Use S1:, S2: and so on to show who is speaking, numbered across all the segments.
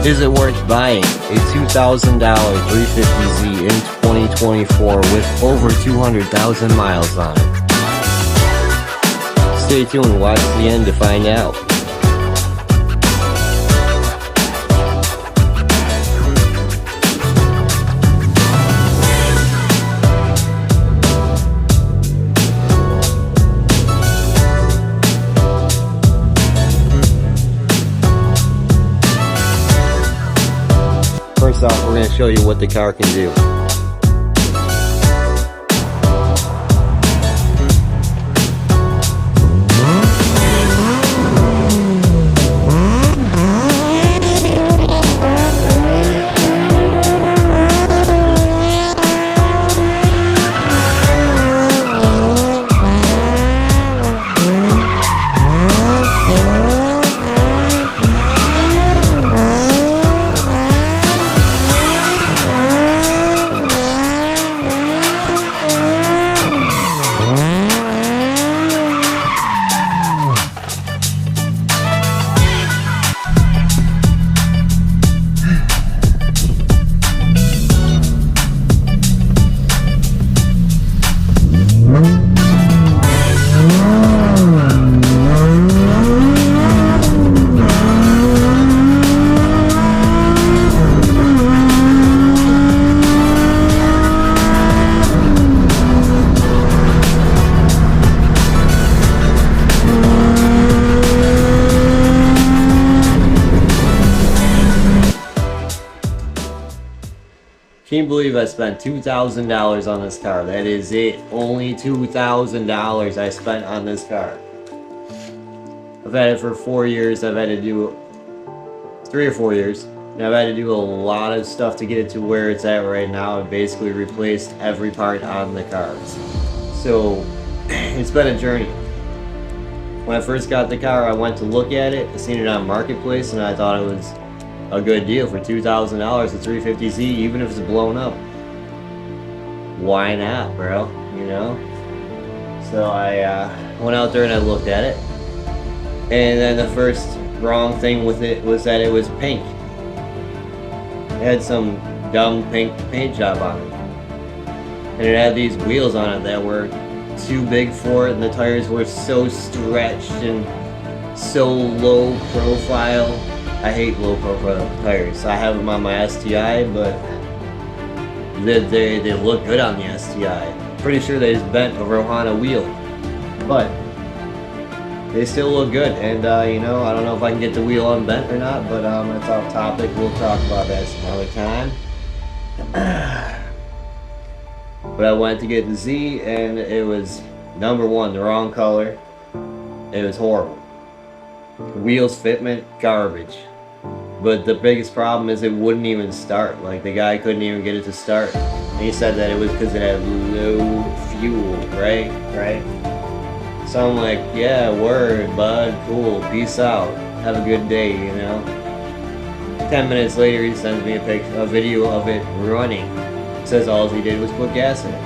S1: Is it worth buying a $2,000 350Z in 2024 with over 200,000 miles on it? Stay tuned and watch the end to find out. First off, we're going to show you what the car can do. Can you believe I spent $2,000 on this car? That is it. Only $2,000 I spent on this car. I've had it for 4 years. I've had to do 3 or 4 years. And I've had to do a lot of stuff to get it to where it's at right now. I've basically replaced every part on the cars. So it's been a journey. When I first got the car, I went to look at it. I seen it on Marketplace and I thought it was a good deal for $2,000, a 350Z, even if it's blown up. Why not, bro? You know? So I went out there and I looked at it. And then the first wrong thing with it was that it was pink. It had some dumb pink paint job on it. And it had these wheels on it that were too big for it, and the tires were so stretched and so low profile. I hate low profile tires. I have them on my STI, but they look good on the STI. Pretty sure they just bent a Rohana wheel, but they still look good. And you know, I don't know if I can get the wheel unbent or not, but that's off topic. We'll talk about that some other time. But I went to get the Z, and it was number one, the wrong color. It was horrible. Wheels fitment, garbage. But the biggest problem is it wouldn't even start. Like, the guy couldn't even get it to start. And he said that it was because it had low fuel, right? So I'm like, yeah, word, bud, cool, peace out. Have a good day, you know? 10 minutes later, he sends me a video of it running. Says all he did was put gas in it.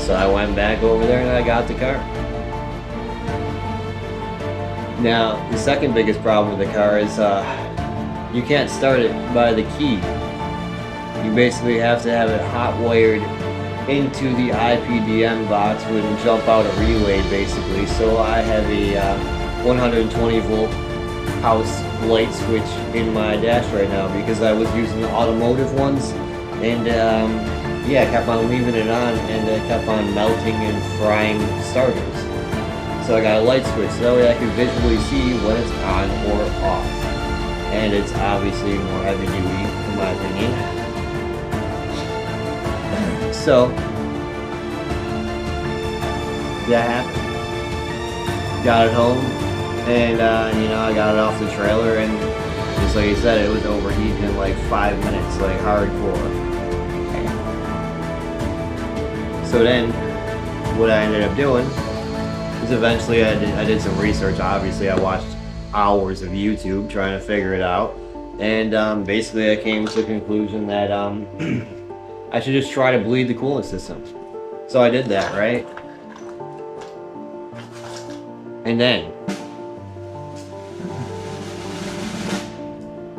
S1: So I went back over there and I got the car. Now, the second biggest problem with the car is you can't start it by the key. You basically have to have it hot wired into the IPDM box with a jump out a relay, basically. So I have a 120 volt house light switch in my dash right now because I was using the automotive ones, and yeah, I kept on leaving it on and it kept on melting and frying starters. So I got a light switch so that way I can visually see when it's on or off. And it's obviously more heavy duty in my opinion. So that happened. Got it home, and you know, I got it off the trailer, and just like I said, it was overheating in like 5 minutes, like hardcore. So then what I ended up doing is eventually I did some research. Obviously I watched hours of YouTube trying to figure it out, and basically I came to the conclusion that I should just try to bleed the coolant system. So I did that, right? And then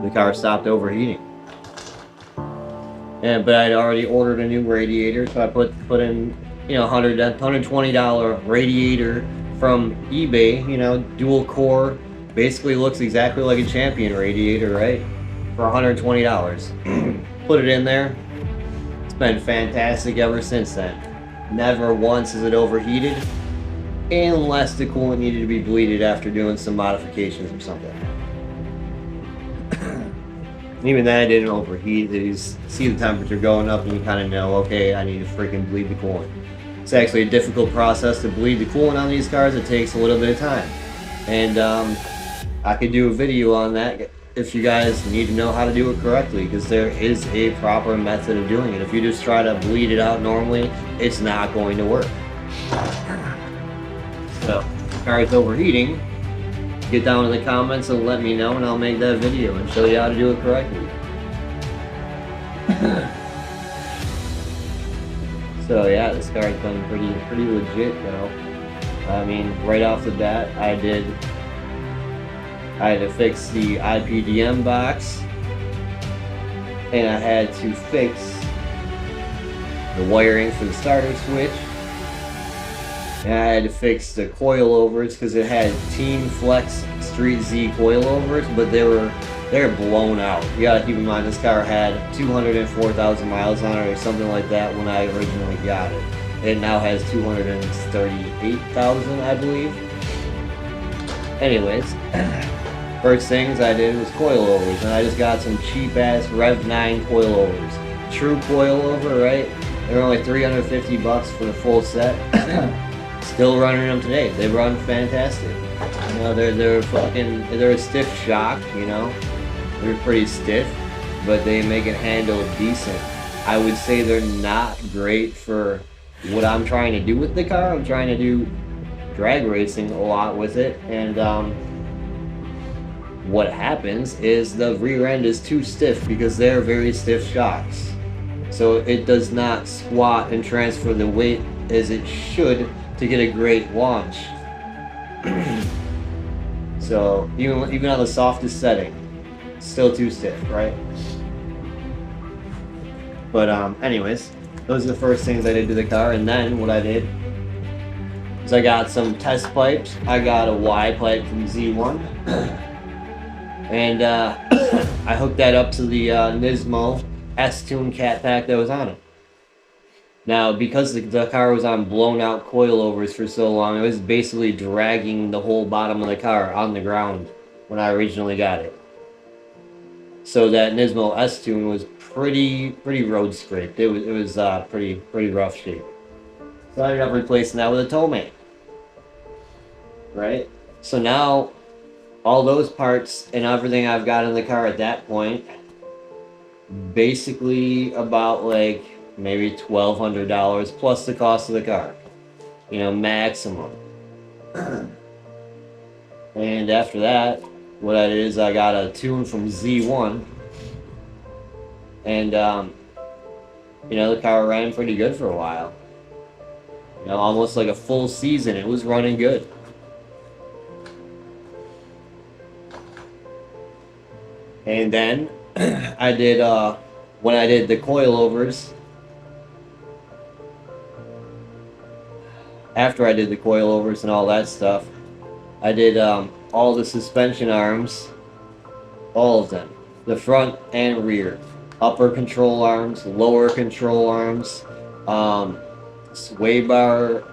S1: The car stopped overheating. But I'd already ordered a new radiator, so I put in, you know, $120 radiator from eBay, you know, dual core, basically looks exactly like a Champion radiator, right? For $120. Put it in there. It's been fantastic ever since then. Never once has it overheated, unless the coolant needed to be bleeded after doing some modifications or something. Even then, it didn't overheat. You see the temperature going up, and you kind of know, okay, I need to freaking bleed the coolant. It's actually a difficult process to bleed the coolant on these cars. It takes a little bit of time, and I could do a video on that if you guys need to know how to do it correctly, because there is a proper method of doing it. If you just try to bleed it out normally, it's not going to work. So, if the car is overheating, get down in the comments and let me know, and I'll make that video and show you how to do it correctly. So yeah, this car's been pretty legit though. I mean, right off the bat, I had to fix the IPDM box, and I had to fix the wiring for the starter switch. And I had to fix the coilovers because it had Team Flex Street Z coilovers, but they're blown out. You gotta keep in mind this car had 204,000 miles on it or something like that when I originally got it. It now has 238,000, I believe. Anyways, first things I did was coilovers, and I just got some cheap ass Rev 9 coilovers. True coilover, right? They're only $350 for the full set. Still running them today. They run fantastic. You know, they're a stiff shock, you know. They're pretty stiff, but they make it handle decent. I would say they're not great for what I'm trying to do with the car. I'm trying to do drag racing a lot with it, and what happens is the rear end is too stiff because they're very stiff shocks. So it does not squat and transfer the weight as it should to get a great launch. So even on the softest setting, still too stiff, right? But anyways, those are the first things I did to the car, and then what I did is I got some test pipes. I got a Y pipe from Z1, and I hooked that up to the Nismo S-Tune cat pack that was on it. Now, because the car was on blown out coilovers for so long, it was basically dragging the whole bottom of the car on the ground when I originally got it. So that Nismo S-Tune was pretty road scraped. It was pretty rough shape. So I ended up replacing that with a tow mate. Right? So now, all those parts and everything I've got in the car at that point, basically about like maybe $1,200 plus the cost of the car, you know, maximum. And after that, what I did is I got a tune from Z1, and you know, the car ran pretty good for a while. You know, almost like a full season, it was running good. And then I did when I did the coilovers. After I did the coilovers and all that stuff, I did all the suspension arms, all of them, the front and rear, upper control arms, lower control arms, sway bar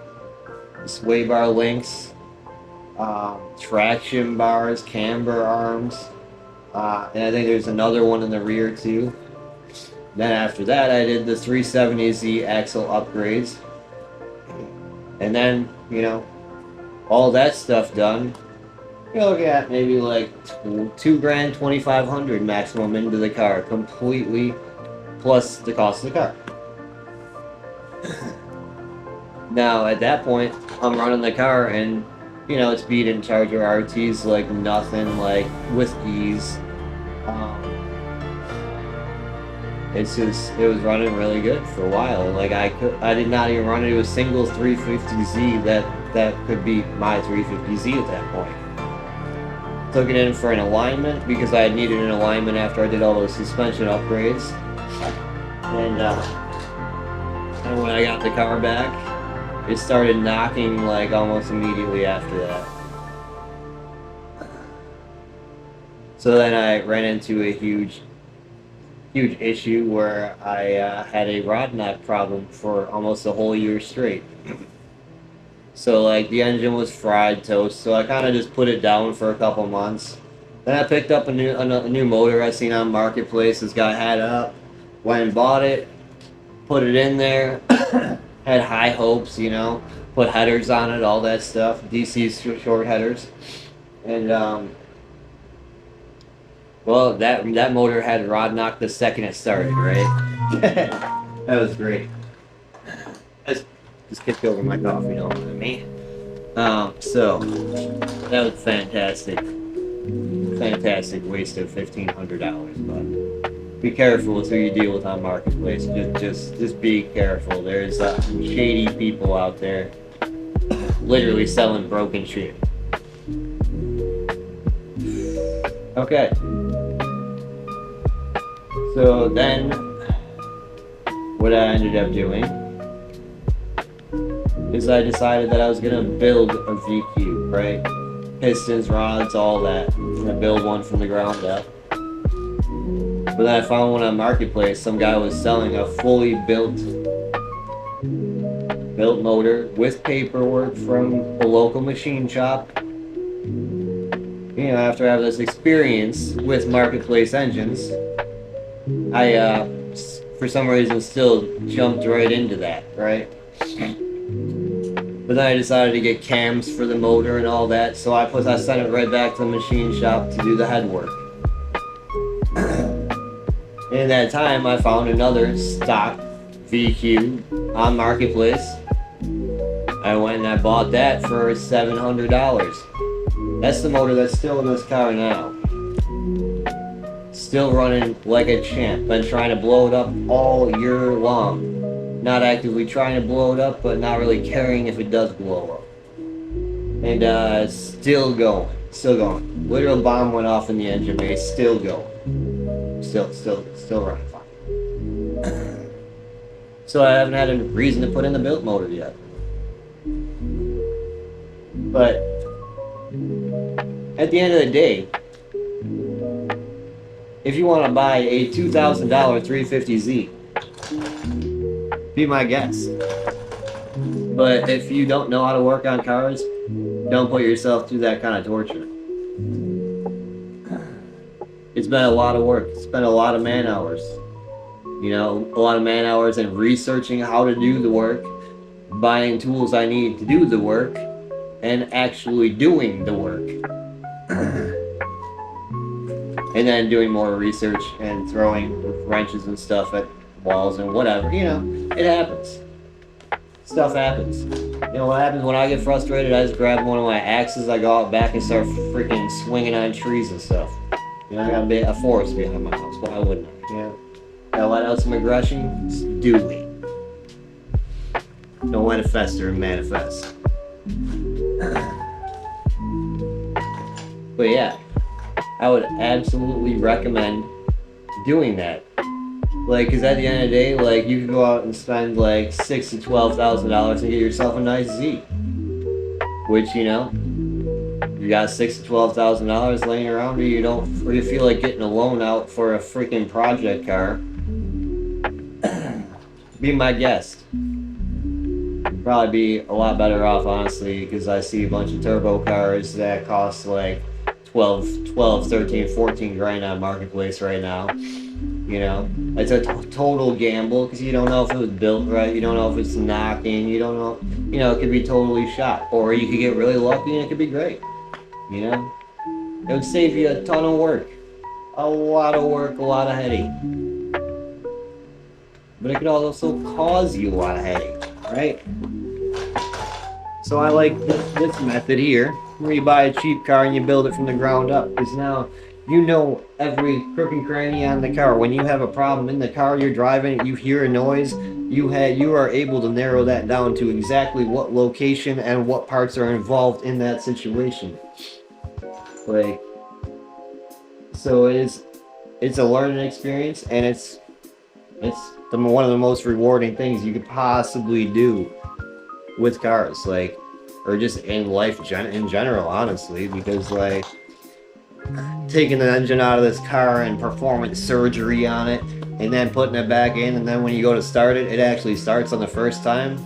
S1: links, traction bars, camber arms, and I think there's another one in the rear too. Then after that, I did the 370Z axle upgrades. And then, you know, all that stuff done, you look at maybe like $2,000, $2,500 maximum into the car, completely, plus the cost of the car. Now, at that point, I'm running the car, and, you know, it's beating Charger RTs like nothing, like with ease. It was running really good for a while. Like I did not even run it. It was single 350Z that could be my 350Z at that point. took it in for an alignment because I had needed an alignment after I did all those suspension upgrades. And when I got the car back, it started knocking like almost immediately after that. So then I ran into a huge issue where I had a rod knock problem for almost a whole year straight. So like the engine was fried toast, so I kind of just put it down for a couple months. Then I picked up a new motor I seen on Marketplace. This guy had up, went and bought it, put it in there, had high hopes, you know, put headers on it, all that stuff, DC short headers, and well, that motor had rod knock the second it started, right? That was great. Just kicked over my coffee, don't mind me. So that was fantastic. Fantastic waste of $1,500, but be careful with who you deal with on Marketplace. Just be careful. There's shady people out there, literally selling broken shit. Okay. So then, what I ended up doing is I decided that I was gonna build a VQ, right? Pistons, rods, all that. I'm gonna build one from the ground up. But then I found one on Marketplace. Some guy was selling a fully built motor with paperwork from a local machine shop. You know, after I have this experience with Marketplace engines, I, for some reason, still jumped right into that, right? But then I decided to get cams for the motor and all that, so I sent it right back to the machine shop to do the head work. And in that time, I found another stock VQ on Marketplace. I went and I bought that for $700. That's the motor that's still in this car now. Still running like a champ. Been trying to blow it up all year long. Not actively trying to blow it up, but not really caring if it does blow up. And still going. Still going. Literal bomb went off in the engine bay. Still going. Still running fine. So I haven't had a reason to put in the built motor yet. But at the end of the day, if you want to buy a $2,000 350Z, be my guest. But if you don't know how to work on cars, don't put yourself through that kind of torture. It's been a lot of work. It's been a lot of man hours. You know, a lot of man hours in researching how to do the work, buying tools I need to do the work, and actually doing the work. And then doing more research and throwing wrenches and stuff at walls and whatever, you know, it happens. Stuff happens. You know what happens when I get frustrated? I just grab one of my axes, I go out back and start freaking swinging on trees and stuff. You know, I got a forest behind my house, why wouldn't I? You know, gotta let out some aggression, just do it. Don't let it fester and manifest. But yeah, I would absolutely recommend doing that. Like, cause at the end of the day, like, you could go out and spend like $6,000 to $12,000 and get yourself a nice Z. Which, you know, you got $6,000 to $12,000 laying around, or you feel like getting a loan out for a freaking project car. Be my guest. Probably be a lot better off, honestly, because I see a bunch of turbo cars that cost like 12, 13, 14 grand on Marketplace right now. You know, it's a total gamble because you don't know if it was built right, you don't know if it's knocking, you don't know, you know, it could be totally shot, or you could get really lucky and it could be great. You know, it would save you a ton of work, a lot of work, a lot of headache, but it could also cause you a lot of headache, right? So I like this method here, where you buy a cheap car and you build it from the ground up, because now you know every crook and cranny on the car. When you have a problem in the car you're driving, you hear a noise, you are able to narrow that down to exactly what location and what parts are involved in that situation. Like, So it's a learning experience, and it's one of the most rewarding things you could possibly do with cars, like, or just in life in general, honestly, because like taking the engine out of this car and performing surgery on it and then putting it back in, and then when you go to start it, it actually starts on the first time,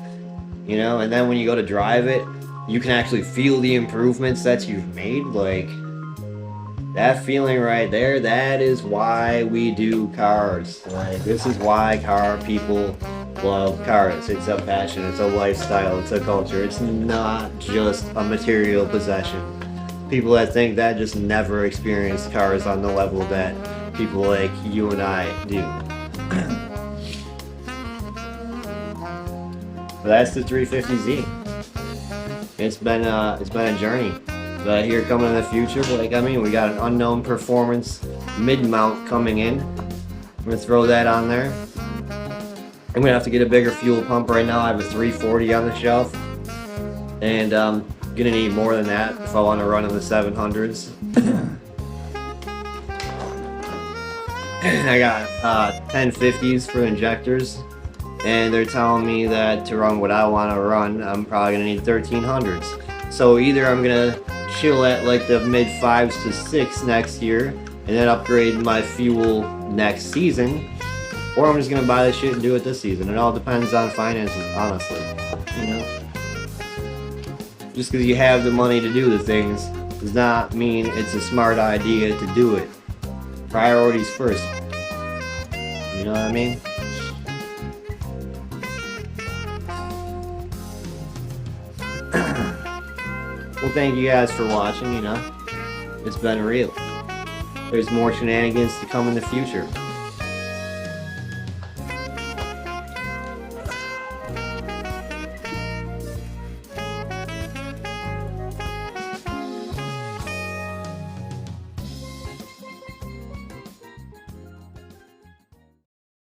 S1: you know, and then when you go to drive it, you can actually feel the improvements that you've made. Like, that feeling right there, that is why we do cars. Like, this is why car people love cars. It's a passion, it's a lifestyle, it's a culture. It's not just a material possession. People that think that just never experienced cars on the level that people like you and I do. But that's the 350Z. It's been a journey. But here coming in the future, like, I mean, we got an unknown performance mid-mount coming in. I'm gonna throw that on there. I'm gonna have to get a bigger fuel pump. Right now I have a 340 on the shelf, and gonna need more than that if I want to run in the 700s. I got 1050s for injectors, and they're telling me that to run what I want to run, I'm probably gonna need 1300s. So either I'm gonna chill at like the mid 5s to 6 next year and then upgrade my fuel next season, or I'm just gonna buy this shit and do it this season. It all depends on finances, honestly, you know. Just because you have the money to do the things does not mean it's a smart idea to do it. Priorities first. You know what I mean? Well, thank you guys for watching, you know. It's been real. There's more shenanigans to come in the future.